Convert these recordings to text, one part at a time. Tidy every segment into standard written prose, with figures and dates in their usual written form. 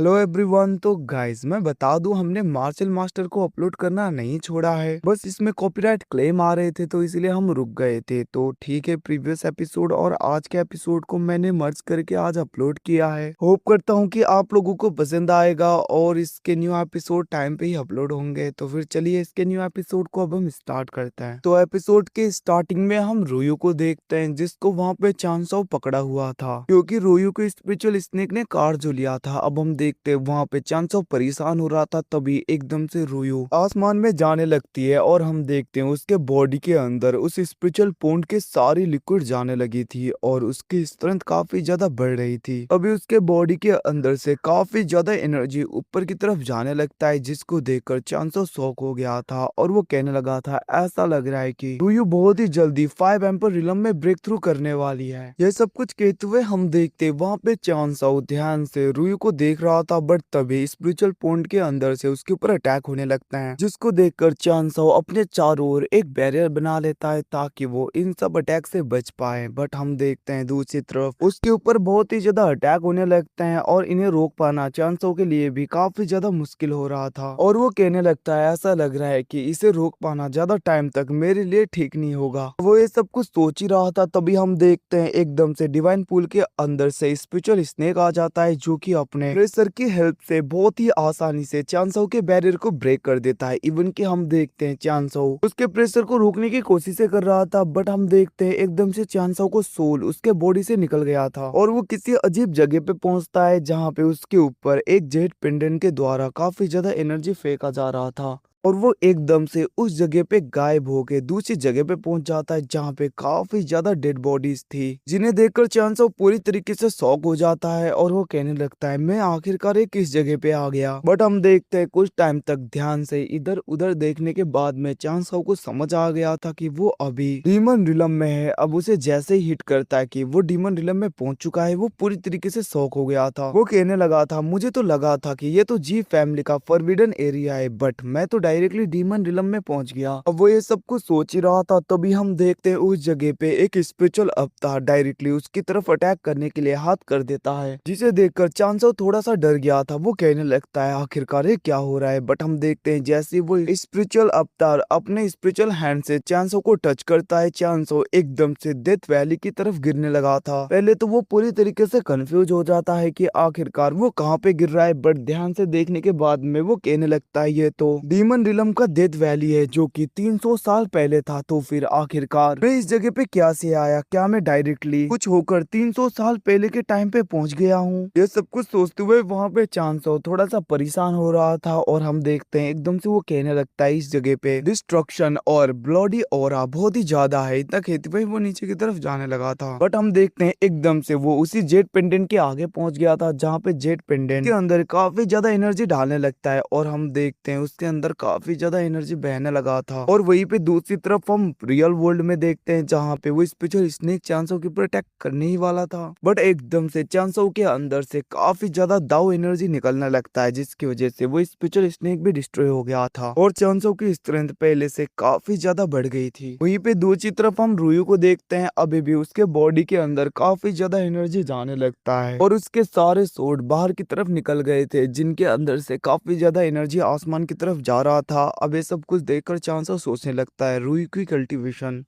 Hello everyone. तो guys मैं बता दूं, हमने मार्शल मास्टर को अपलोड करना नहीं छोड़ा है, बस इसमें कॉपीराइट क्लेम आ रहे थे तो इसलिए हम रुक गए थे। तो ठीक है, प्रीवियस एपिसोड और आज के एपिसोड को मैंने मर्ज करके आज अपलोड किया है। होप करता हूं कि आप लोगों को पसंद आएगा और इसके न्यू एपिसोड टाइम पे ही अपलोड होंगे। तो फिर चलिए इसके न्यू एपिसोड को अब हम स्टार्ट करते हैं। तो एपिसोड के स्टार्टिंग में हम रोयू को देखते हैं, जिसको वहां पे चांसो पकड़ा हुआ था, क्योंकि रोयू को स्पिरिचुअल स्नेक ने कार जो लिया था। अब हम देखते वहां पे चांसो परेशान हो रहा था, तभी एकदम से रोयू आसमान में जाने लगती है और हम देखते हैं उसके बॉडी के अंदर उस स्पिरिचुअल पॉइंट के सारी लिक्विड जाने लगी थी और उसकी स्ट्रेंथ काफी ज्यादा बढ़ रही थी। अभी उसके बॉडी के अंदर से काफी ज्यादा एनर्जी ऊपर की तरफ जाने लगता है, जिसको देखकर चांसो शॉक हो गया था और वो कहने लगा था ऐसा लग रहा है कि रोयू बहुत ही जल्दी 5 एम्पर रिलम में ब्रेक थ्रू करने वाली है। यह सब कुछ कहते हुए हम देखते वहां पे चांसो ध्यान से रुयु को देख रहा था, बट तभी स्पिरिचुअल पॉइंट के अंदर से उसके ऊपर अटैक होने लगता है, जिसको देखकर चांसो अपने चारों ओर एक बैरियर बना लेता है ताकि वो इन सब अटैक से बच पाए। बट हम देखते हैं दूसरी तरफ उसके ऊपर बहुत ही ज्यादा अटैक होने लगते हैं और इन्हें रोक पाना चांसो के लिए भी काफी ज्यादा मुश्किल हो रहा था। और वो कहने लगता है ऐसा लग रहा है कि इसे रोक पाना ज्यादा टाइम तक मेरे लिए ठीक नहीं होगा। वो ये सब कुछ सोच ही रहा था, तभी हम देखते हैं एकदम से डिवाइन पूल के अंदर से स्पिरिचुअल स्नेक आ जाता है, जो कि अपने प्रेशर की हेल्प से बहुत ही आसानी से चांसो के बैरियर को ब्रेक कर देता है। इवन कि हम देखते हैं चांसो उसके प्रेशर को रोकने की कोशिश कर रहा था, बट हम देखते हैं एकदम से चांसो को सोल उसके बॉडी से निकल गया था और वो किसी अजीब जगह पे पहुंचता है, जहाँ पे उसके ऊपर एक जेट पेंडेंट के द्वारा काफी ज्यादा एनर्जी फेंका जा रहा था और वो एकदम से उस जगह पे गायब हो के दूसरी जगह पे पहुंच जाता है, जहाँ पे काफी ज्यादा डेड बॉडीज थी, जिन्हें देखकर चांसो पूरी तरीके से शॉक हो जाता है और वो कहने लगता है मैं आखिरकार ये किस जगह पे आ गया। बट हम देखते हैं कुछ टाइम तक ध्यान से इधर उधर देखने के बाद में चांसो को समझ आ गया था कि वो अभी डीमन रिलम में है। अब उसे जैसे ही हिट करता है कि वो डीमन रिलम में पहुंच चुका है, वो पूरी तरीके से शॉक हो गया था। वो कहने लगा था मुझे तो लगा था कि ये तो जी फैमिली का फॉरबिडन एरिया है, बट मैं तो डायरेक्टली डीमन रिलम में पहुंच गया। अब वो ये सब कुछ सोच ही रहा था, तभी हम देखते हैं उस जगह पे एक स्पिरिचुअल अवतार डायरेक्टली उसकी तरफ अटैक करने के लिए हाथ कर देता है, जिसे देखकर चांसो थोड़ा सा डर गया था। वो कहने लगता है आखिरकार ये क्या हो रहा है। बट हम देखते हैं जैसे वो स्पिरिचुअल अवतार अपने स्पिरिचुअल हैंड से चांसो को टच करता है, चांसो एकदम से डेथ वैली की तरफ गिरने लगा था। पहले तो वो पूरी तरीके से कंफ्यूज हो जाता है कि आखिरकार वो कहाँ पे गिर रहा है, बट ध्यान से देखने के बाद में वो कहने लगता है ये तो डीमन रिलम का डेथ वैली है, जो कि 300 साल पहले था। तो फिर आखिरकार मैं इस जगह पे क्या से आया, क्या मैं डायरेक्टली कुछ होकर 300 साल पहले के टाइम पे पहुंच गया हूँ। ये सब कुछ सोचते हुए वहाँ पे चांसो थोड़ा सा परेशान हो रहा था और हम देखते हैं एकदम से वो कहने लगता है इस जगह पे डिस्ट्रक्शन और ब्लडी ऑरा बहुत ही ज्यादा है। इतना कहते हुए वो नीचे की तरफ जाने लगा था, बट हम देखते हैं एकदम से वो उसी जेट पेंडेंट के आगे पहुंच गया था, जहाँ पे जेट पेंडेंट के अंदर काफी ज्यादा एनर्जी डालने लगता है और हम देखते हैं उसके अंदर काफी ज्यादा एनर्जी बहने लगा था। और वहीं पे दूसरी तरफ हम रियल वर्ल्ड में देखते हैं, जहाँ पे वो स्पेशल स्नेक चांसो के ऊपर अटैक करने ही वाला था, बट एकदम से चांसो के अंदर से काफी ज्यादा दाव एनर्जी निकलने लगता है, जिसकी वजह से वो स्पेशल स्नेक भी डिस्ट्रॉय हो गया था और चांसो की स्ट्रेंथ पहले से काफी ज्यादा बढ़ गई थी। वहीं पे दूसरी तरफ हम रुयु को देखते हैं, अभी भी उसके बॉडी के अंदर काफी ज्यादा एनर्जी जाने लगता है और उसके सारे सोड बाहर की तरफ निकल गए थे, जिनके अंदर से काफी ज्यादा एनर्जी आसमान की तरफ जा रहा था। अब ये सब कुछ देखकर चांसो सोचने लगता है रुई की कल्टीवेशन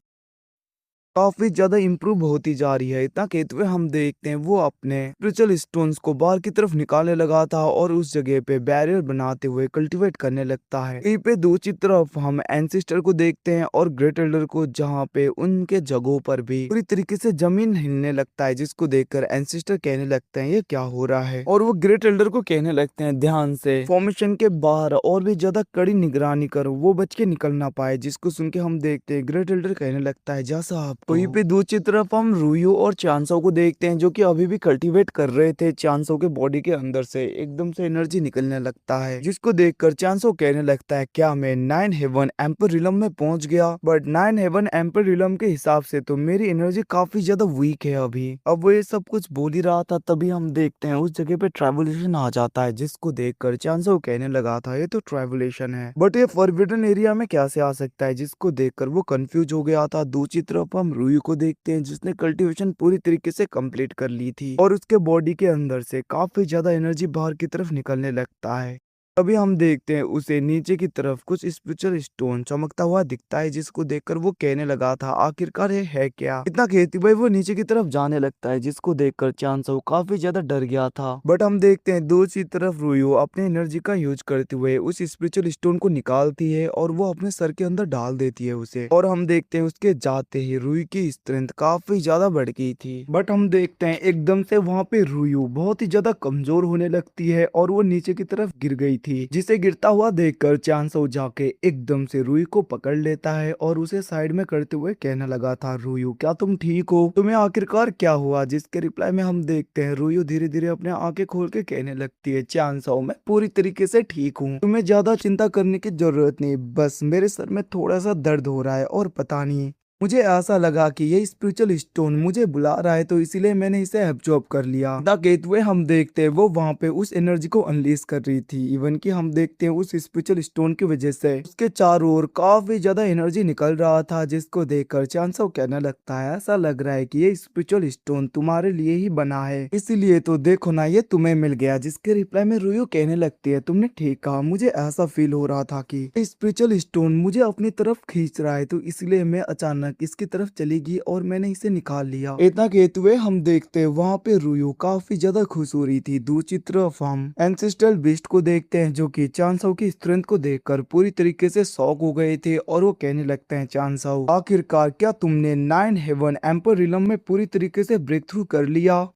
काफी ज्यादा इम्प्रूव होती जा रही है। इतना कहते हुए हम देखते हैं वो अपने स्पिरिचुअल स्टोन्स को बाहर की तरफ निकालने लगा था और उस जगह पे बैरियर बनाते हुए कल्टीवेट करने लगता है। यहीं पे दूसरी तरफ हम एंसिस्टर को देखते हैं और ग्रेट एल्डर को, जहाँ पे उनके जगहों पर भी पूरी तरीके से जमीन हिलने लगता है, जिसको देखकर एंसिस्टर कहने लगते हैं ये क्या हो रहा है और वो ग्रेट एल्डर को कहने लगते हैं ध्यान से फॉर्मेशन के बाहर और भी ज्यादा कड़ी निगरानी करो, वो बच के निकल ना पाए। जिसको सुन के हम देखते हैं ग्रेट एल्डर कहने लगता है जैसा आप। वहीं पे दूसरी तरफ हम रुयु और चांसो को देखते हैं, जो कि अभी भी कल्टीवेट कर रहे थे। चांसो के बॉडी के अंदर से एकदम से एनर्जी निकलने लगता है, जिसको देखकर चांसो कहने लगता है क्या मैं 9 हेवन एम्पर रिलम में पहुंच गया। बट 9 हेवन एम्पर रिलम के हिसाब से तो मेरी एनर्जी काफी ज्यादा वीक है अभी। अब वो ये सब कुछ बोल ही रहा था, तभी हम देखते हैं उस जगह पे ट्रैवलेशन आ जाता है, जिसको देखकर चांसो कहने लगा था ये तो ट्रैवलेशन है, बट ये फॉरबिडन एरिया में कैसे आ सकता है। जिसको देखकर वो कंफ्यूज हो गया था। दूसरी तरफ हम हम रुयु को देखते हैं जिसने कल्टीवेशन पूरी तरीके से कंप्लीट कर ली थी और उसके बॉडी के अंदर से काफी ज्यादा एनर्जी बाहर की तरफ निकलने लगता है। तभी हम देखते हैं उसे नीचे की तरफ कुछ स्पिरिचुअल स्टोन चमकता हुआ दिखता है जिसको देखकर वो कहने लगा था आखिरकार ये है क्या। इतना कहती भाई वो नीचे की तरफ जाने लगता है जिसको देखकर चांसो काफी ज्यादा डर गया था। बट हम देखते हैं दूसरी तरफ रुयु अपने एनर्जी का यूज करते हुए उस स्पिरिचुअल स्टोन को निकालती है और वो अपने सर के अंदर डाल देती है उसे, और हम देखते हैं उसके जाते ही रुयु की स्ट्रेंथ काफी ज्यादा बढ़ गई थी। बट हम देखते हैं एकदम से वहाँ पे रुयु बहुत ही ज्यादा कमजोर होने लगती है और वो नीचे की तरफ गिर गई थी, जिसे गिरता हुआ देखकर चांसो जाके एकदम से रुयु को पकड़ लेता है और उसे साइड में करते हुए कहने लगा था रुयु क्या तुम ठीक हो, तुम्हें आखिरकार क्या हुआ। जिसके रिप्लाई में हम देखते हैं रुयु धीरे धीरे अपने आंखें खोल के कहने लगती है चांसो मैं पूरी तरीके से ठीक हूँ, तुम्हें ज्यादा चिंता करने की जरूरत नहीं, बस मेरे सर में थोड़ा सा दर्द हो रहा है और पता नहीं मुझे ऐसा लगा कि ये स्पिरिचुअल स्टोन मुझे बुला रहा है तो इसीलिए मैंने इसे एब्जॉर्ब कर लिया। द गेटवे हम देखते हैं वो वहाँ पे उस एनर्जी को अनलीज कर रही थी। इवन कि हम देखते हैं उस स्पिरिचुअल स्टोन की वजह से उसके चारों ओर काफी ज्यादा एनर्जी निकल रहा था, जिसको देखकर चांसो कहने लगता है ऐसा लग रहा है कि ये स्पिरिचुअल स्टोन तुम्हारे लिए ही बना है, इसीलिए तो देखो ना ये तुम्हें मिल गया। जिसके रिप्लाई में रुयु कहने लगती है तुमने ठीक कहा, मुझे ऐसा फील हो रहा था कि स्पिरिचुअल स्टोन मुझे अपनी तरफ खींच रहा है तो इसलिए मैं अचानक इसकी तरफ चली गई और मैंने इसे निकाल लिया। इतना कहते हुए हम देखते हैं वहाँ पे रुयु काफी ज्यादा खुश हो रही थी। दूसरी तरफ हम एंसेस्ट्रल बीस्ट को देखते हैं जो कि चांसो की स्ट्रेंथ को देखकर पूरी तरीके से शॉक हो गए थे और वो कहने लगते हैं चांसो आखिरकार क्या तुमने 9 हेवन एम्पर रिलम में पूरी तरीके से ब्रेक थ्रू कर लिया,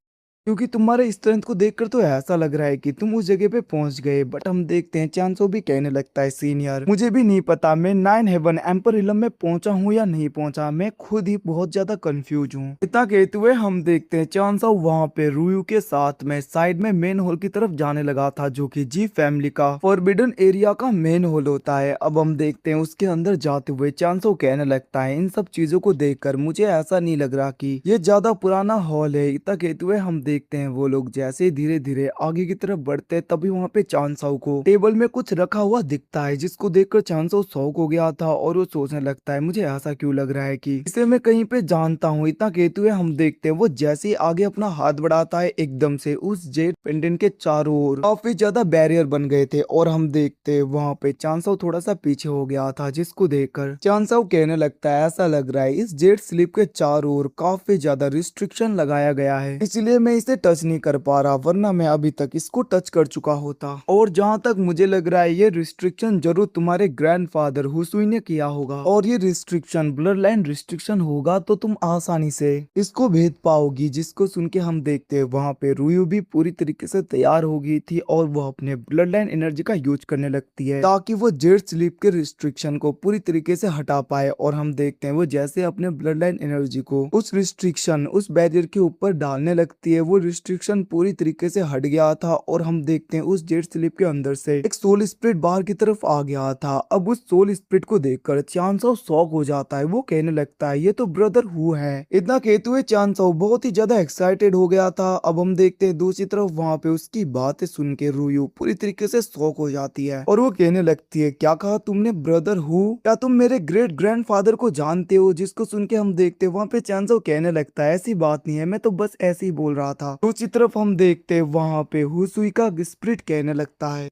क्योंकि तुम्हारे स्ट्रेंथ को देखकर तो ऐसा लग रहा है कि तुम उस जगह पे पहुंच गए। बट हम देखते हैं चांसो भी कहने लगता है सीनियर मुझे भी नहीं पता मैं 9 हेवन एम्पर रिलम में पहुंचा हूं या नहीं पहुंचा, मैं खुद ही बहुत ज्यादा कंफ्यूज हूं। इतना कहते हुए हम देखते हैं चांसो वहां पे रुयु के साथ में साइड में मेन हॉल की तरफ जाने लगा था जो कि जी फैमिली का फॉरबिडन एरिया का मेन हॉल होता है। अब हम देखते हैं उसके अंदर जाते हुए चांसो कहने लगता है इन सब चीजों को देखकर मुझे ऐसा नहीं लग रहा कि ये ज्यादा पुराना हॉल है। इतना कहते हुए हम देखते हैं वो लोग जैसे धीरे धीरे आगे की तरफ बढ़ते हैं तभी वहाँ पे चांसो को टेबल में कुछ रखा हुआ दिखता है, जिसको देखकर चांसो शॉक हो गया था और वो सोचने लगता है मुझे ऐसा क्यों लग रहा है कि इसे मैं कहीं पे जानता हूँ। इतना कहते हुए हम देखते हैं वो जैसे ही आगे अपना हाथ बढ़ाता है एकदम से उस जेड पेंडेंट के चारों ओर काफी ज्यादा बैरियर बन गए थे और हम देखते हैं वहाँ पे चांसो थोड़ा सा पीछे हो गया था, जिसको देखकर चांसो कहने लगता है ऐसा लग रहा है इस जेड स्लिप के चारों ओर काफी ज्यादा रिस्ट्रिक्शन लगाया गया है, इसलिए मैं इसे टच नहीं कर पा रहा, वरना मैं अभी तक इसको टच कर चुका होता। और जहाँ तक मुझे लग रहा है ये रिस्ट्रिक्शन जरूर तुम्हारे ग्रैंडफादर हुसुई ने किया होगा और ये रिस्ट्रिक्शन ब्लड लाइन रिस्ट्रिक्शन होगा तो तुम आसानी से इसको भेद पाओगी। जिसको सुन के हम देखते हैं वहाँ पे रुयु भी पूरी तरीके से तैयार हो गई थी और वो अपने ब्लड लाइन एनर्जी का यूज करने लगती है ताकि वो जेड स्लीप के रिस्ट्रिक्शन को पूरी तरीके से हटा पाए। और हम देखते हैं वो जैसे अपने ब्लड लाइन एनर्जी को उस रिस्ट्रिक्शन उस बैरियर के ऊपर डालने लगती है वो रिस्ट्रिक्शन पूरी तरीके से हट गया था और हम देखते हैं उस जेड स्लिप के अंदर से एक सोल स्पिरिट बाहर की तरफ आ गया था। अब उस सोल स्पिरिट को देखकर चांसो शॉक हो जाता है, वो कहने लगता है ये तो ब्रदर हु है। इतना कहते हुए चांसो बहुत ही ज्यादा एक्साइटेड हो गया था। अब हम देखते हैं दूसरी तरफ वहाँ पे उसकी बातें सुन के रुयु पूरी तरीके से शॉक हो जाती है और वो कहने लगती है क्या कहा तुमने ब्रदर हु, क्या तुम मेरे ग्रेट ग्रैंडफादर को जानते हो। जिसको सुन के हम देखते हैं वहाँ पे चांसो कहने लगता है ऐसी बात नहीं है, मैं तो बस ऐसे ही बोल रहा था। दूसरी तरफ हम देखते हैं वहाँ पे हुसुई का स्पिरिट कहने लगता है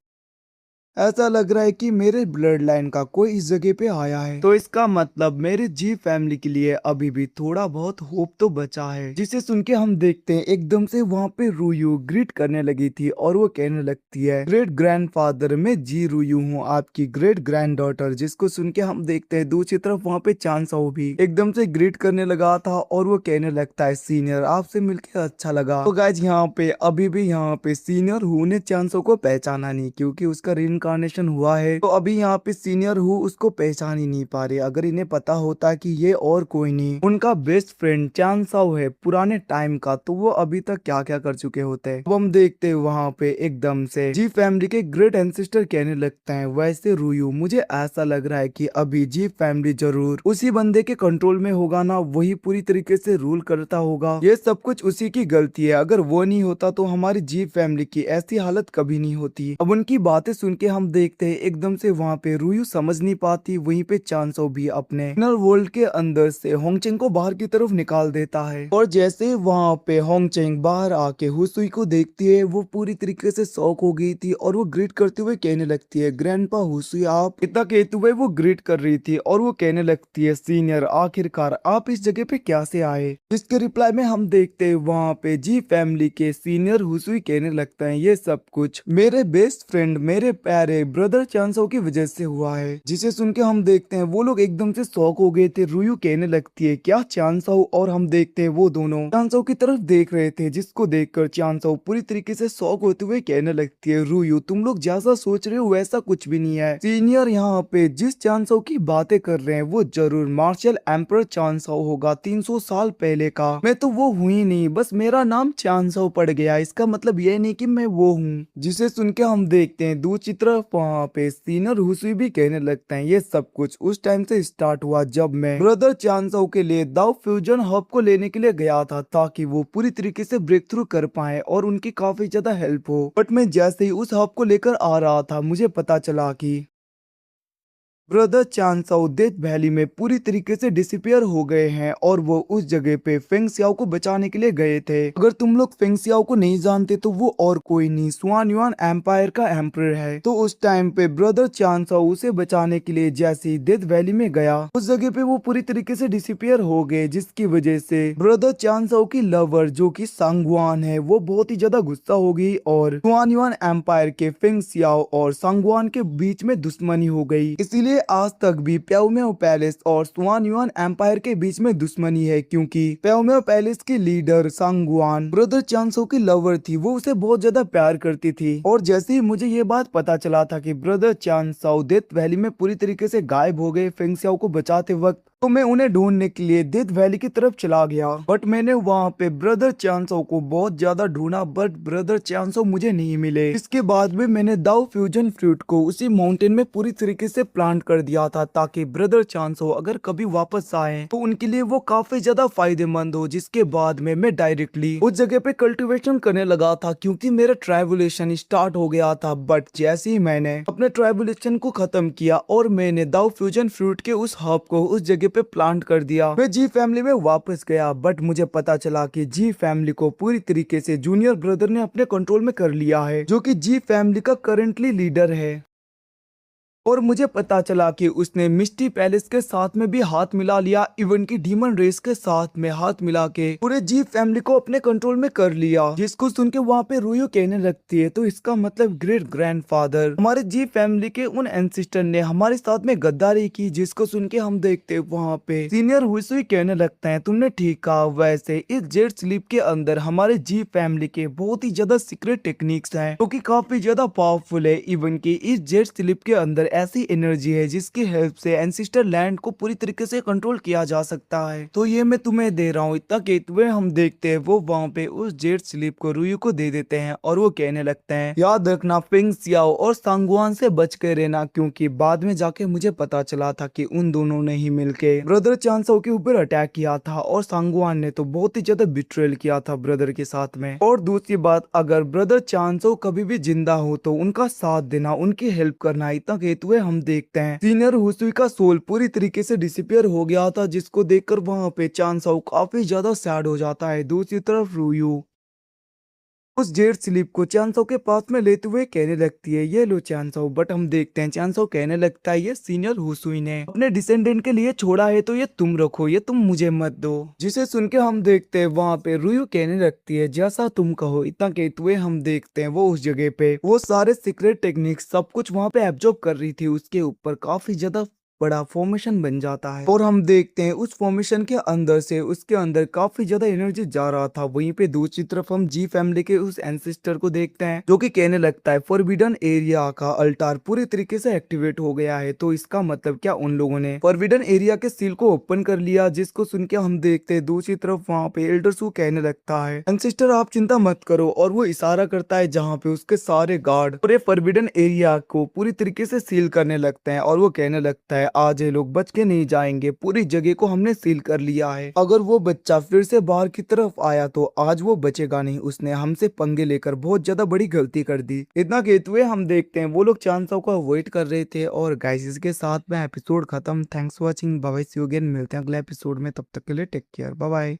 ऐसा लग रहा है कि मेरे ब्लड लाइन का कोई इस जगह पे आया है, तो इसका मतलब मेरे जी फैमिली के लिए अभी भी थोड़ा बहुत होप तो बचा है। जिसे सुन के हम देखते हैं एकदम से वहाँ पे रुयु ग्रीट करने लगी थी और वो कहने लगती है ग्रेट ग्रैंडफादर मैं जी रुयु हूँ आपकी ग्रेट ग्रैंड डॉटर। जिसको सुन के हम देखते हैं दूसरी तरफ वहाँ पे चांसो भी एकदम से ग्रीट करने लगा था और वो कहने लगता है सीनियर आपसे मिलकर अच्छा लगा। तो गाइस यहाँ पे अभी भी यहाँ पे सीनियर हु ने चांसो को पहचाना नहीं क्योंकि उसका रिइंकार्नेशन हुआ है, तो अभी यहाँ पे सीनियर हु उसको पहचान ही नहीं पा रहे। अगर इन्हें पता होता कि ये और कोई नहीं उनका बेस्ट फ्रेंड चांसो है पुराने टाइम का, तो वो अभी तक क्या क्या कर चुके होते। अब हम देखते हैं वहाँ पे एकदम से जी फैमिली के ग्रेट एंसेस्टर कहने लगते हैं वैसे रुयु मुझे ऐसा लग रहा है कि अभी जी फैमिली जरूर उसी बंदे के कंट्रोल में होगा ना, वही पूरी तरीके से रूल करता होगा। ये सब कुछ उसी की गलती है, अगर वो नहीं होता तो हमारी जी फैमिली की ऐसी हालत कभी नहीं होती। अब उनकी बातें सुन के हम देखते हैं एकदम से वहाँ पे रुयू समझ नहीं पाती, वहीं पे चांसो भी अपने इनर वर्ल्ड के अंदर से होंगचेंग को बाहर की तरफ निकाल देता है। और जैसे वहाँ पे होंगचेंग बाहर आके हुसुई को देखती है, वो पूरी तरीके से शॉक हो गई थी और वो ग्रीट करते हुए कहने लगती है, ग्रैंडपा हुसुई आप। इतना कहते हुए वो ग्रीट कर रही थी और वो कहने लगती है, सीनियर आखिरकार आप इस जगह पे कैसे आए। जिसके रिप्लाई में हम देखते हैं वहाँ पे जी फैमिली के सीनियर हुसुई कहने लगता है, ये सब कुछ मेरे बेस्ट फ्रेंड मेरे प्यारे ब्रदर चांसो की वजह से हुआ है। जिसे सुन के हम देखते हैं वो लोग एकदम से शॉक हो गए थे। रुयू कहने लगती है, क्या चांसो, और हम देखते हैं वो दोनों चांसो की तरफ देख रहे थे, जिसको देखकर चांसो पूरी तरीके से शॉक होते हुए कहने लगती है, रुयू तुम लोग जैसा सोच रहे हो वैसा कुछ भी नहीं है। सीनियर यहाँ पे जिस चांसो की बातें कर रहे हैं वो जरूर मार्शल एम्पर चांसो होगा 300 साल पहले का। मैं तो वो हुई नहीं, बस मेरा नाम चांसो पड़ गया, इसका मतलब ये नहीं कि मैं वो हूँ। जिसे सुन के हम देखते हैं दूसरी तरफ वहाँ पे सीनियर हुसुई भी कहने लगते हैं, ये सब कुछ उस टाइम से स्टार्ट हुआ जब मैं ब्रदर चांसो के लिए दाओ फ्यूजन हब को लेने के लिए गया था, ताकि वो पूरी तरीके से ब्रेक थ्रू कर पाए और उनकी काफी ज्यादा हेल्प हो। बट मैं जैसे ही उस हब को लेकर आ रहा था, मुझे पता चला कि ब्रदर चांसो डेथ वैली में पूरी तरीके से डिसअपियर हो गए हैं और वो उस जगह पे फेंग सियाओ को बचाने के लिए गए थे। अगर तुम लोग फेंग सियाओ को नहीं जानते तो वो और कोई नहीं सुआन युआन एम्पायर का एम्परर है। तो उस टाइम पे ब्रदर चांसो उसे बचाने के लिए जैसे ही डेथ वैली में गया, उस जगह पे वो पूरी तरीके से डिसअपियर हो गए, जिसकी वजह से ब्रदर चांसो की लवर जो की सांगवान है वो बहुत ही ज्यादा गुस्सा हो गई और सुआन युआन एम्पायर के फेंग सियाओ और सांगवान के बीच में दुश्मनी हो गई। इसीलिए आज तक भी प्याओमेओ पैलेस और सुआन युआन एम्पायर के बीच में दुश्मनी है, क्योंकि प्याओमेओ पैलेस की लीडर सांगवान ब्रदर चांसो की लवर थी, वो उसे बहुत ज्यादा प्यार करती थी। और जैसे ही मुझे ये बात पता चला था कि ब्रदर चांसो डेथ वैली में पूरी तरीके से गायब हो गए फेंग सियाओ को बचाते वक्त, तो मैं उन्हें ढूंढने के लिए डेथ वैली की तरफ चला गया। बट मैंने वहाँ पे ब्रदर चांसो को बहुत ज्यादा ढूंढा, बट ब्रदर चांसो मुझे नहीं मिले। इसके बाद में मैंने दाओ फ्यूजन फ्रूट को उसी माउंटेन में पूरी तरीके से प्लांट कर दिया था, ताकि ब्रदर चांसो अगर कभी वापस आए तो उनके लिए वो काफी ज्यादा फायदेमंद हो। जिसके बाद में मैं डायरेक्टली उस जगह पे कल्टिवेशन करने लगा था, क्योंकि मेरा ट्राइबुलेशन स्टार्ट हो गया था। बट जैसे ही मैंने अपने ट्राइबुलेशन को खत्म किया और मैंने दाओ फ्यूजन फ्रूट के उस हब को उस जगह पे प्लांट कर दिया, मैं जी फैमिली में वापस गया। बट मुझे पता चला कि जी फैमिली को पूरी तरीके से जूनियर ब्रदर ने अपने कंट्रोल में कर लिया है, जो कि जी फैमिली का करंटली लीडर है। और मुझे पता चला कि उसने मिस्टी पैलेस के साथ में भी हाथ मिला लिया, इवन की डीमन रेस के साथ में हाथ मिला के पूरे जी फैमिली को अपने कंट्रोल में कर लिया। जिसको सुन के वहाँ पे रुयो कहने लगती है, तो इसका मतलब ग्रेट ग्रैंडफादर हमारे जी फैमिली के उन एंसिस्टर ने हमारे साथ में गद्दारी की। जिसको सुन के हम देखते वहाँ पे सीनियर हुसुई कहने लगता है, तुमने ठीक कहा, वैसे इस जेट स्लीप के अंदर हमारे जी फैमिली के बहुत ही ज्यादा सीक्रेट टेक्निक्स हैं, जो कि काफी ज्यादा पावरफुल है। इवन की इस जेट स्लीप के अंदर ऐसी एनर्जी है जिसकी हेल्प से एंसिस्टर लैंड को पूरी तरीके से कंट्रोल किया जा सकता है। तो ये मैं तुम्हें दे रहा हूँ। इतना कहते हुए हम देखते हैं वो वहाँ पे उस जेट स्लीप को रुयू को दे देते हैं और वो कहने लगते हैं, याद रखना फेंग सियाओ और सांगवान से बच के रहना, क्योंकि बाद में जाके मुझे पता चला था कि उन दोनों ने ही मिलके ब्रदर चांसो के ऊपर अटैक किया था और सांगवान ने तो बहुत ही ज्यादा बिट्रेल किया था ब्रदर के साथ में। और दूसरी बात, अगर ब्रदर चांसो कभी भी जिंदा हो तो उनका साथ देना, उनकी हेल्प करना। इतना कहते हुए हम देखते हैं सीनियर हुसुई का सोल पूरी तरीके से डिसअपियर हो गया था, जिसको देखकर वहां पे चांसो काफी ज्यादा सैड हो जाता है। दूसरी तरफ रुयू उस जेट स्लीप को चांसो के पास में लेते हुए कहने लगती है, ये लो चांसो। बट हम देखते हैं चांसो कहने लगता है, ये सीनियर हुसुई ने अपने डिसेंडेंट के लिए छोड़ा है, तो ये तुम रखो, ये तुम मुझे मत दो। जिसे सुन के हम देखते हैं वहाँ पे रुयू कहने लगती है, जैसा तुम कहो। इतना कहते हुए हम देखते हैं वो उस जगह पे वो सारे सीक्रेट टेक्निक सब कुछ वहाँ पे एब्जॉर्ब कर रही थी, उसके ऊपर काफी ज्यादा बड़ा फॉर्मेशन बन जाता है। और हम देखते हैं उस फॉर्मेशन के अंदर से उसके अंदर काफी ज्यादा एनर्जी जा रहा था। वहीं पे दूसरी तरफ हम जी फैमिली के उस एंसेस्टर को देखते हैं, जो कि कहने लगता है फॉरबिडन एरिया का अल्टार पूरी तरीके से एक्टिवेट हो गया है। तो इसका मतलब क्या उन लोगों ने फॉरबिडन एरिया के सील को ओपन कर लिया। जिसको सुन के हम देखते हैं दूसरी तरफ वहाँ पे एल्डर सू कहने लगता है, एंसेस्टर आप चिंता मत करो। और वो इशारा करता है जहाँ पे उसके सारे गार्ड पूरे फॉरबिडन एरिया को पूरी तरीके से सील करने लगते हैं। और वो कहने लगता है, है, आज ये लोग बच के नहीं जाएंगे, पूरी जगह को हमने सील कर लिया है। अगर वो बच्चा फिर से बाहर की तरफ आया तो आज वो बचेगा नहीं, उसने हमसे पंगे लेकर बहुत ज्यादा बड़ी गलती कर दी। इतना कहते हुए हम देखते हैं वो लोग चांसों को अवॉइड कर रहे थे। और गाइस इसके साथ में एपिसोड खत्म। Thanks for watching, bye bye, see you again, मिलते हैं अगले एपिसोड में, तब तक के लिए टेक केयर, बाय बाय।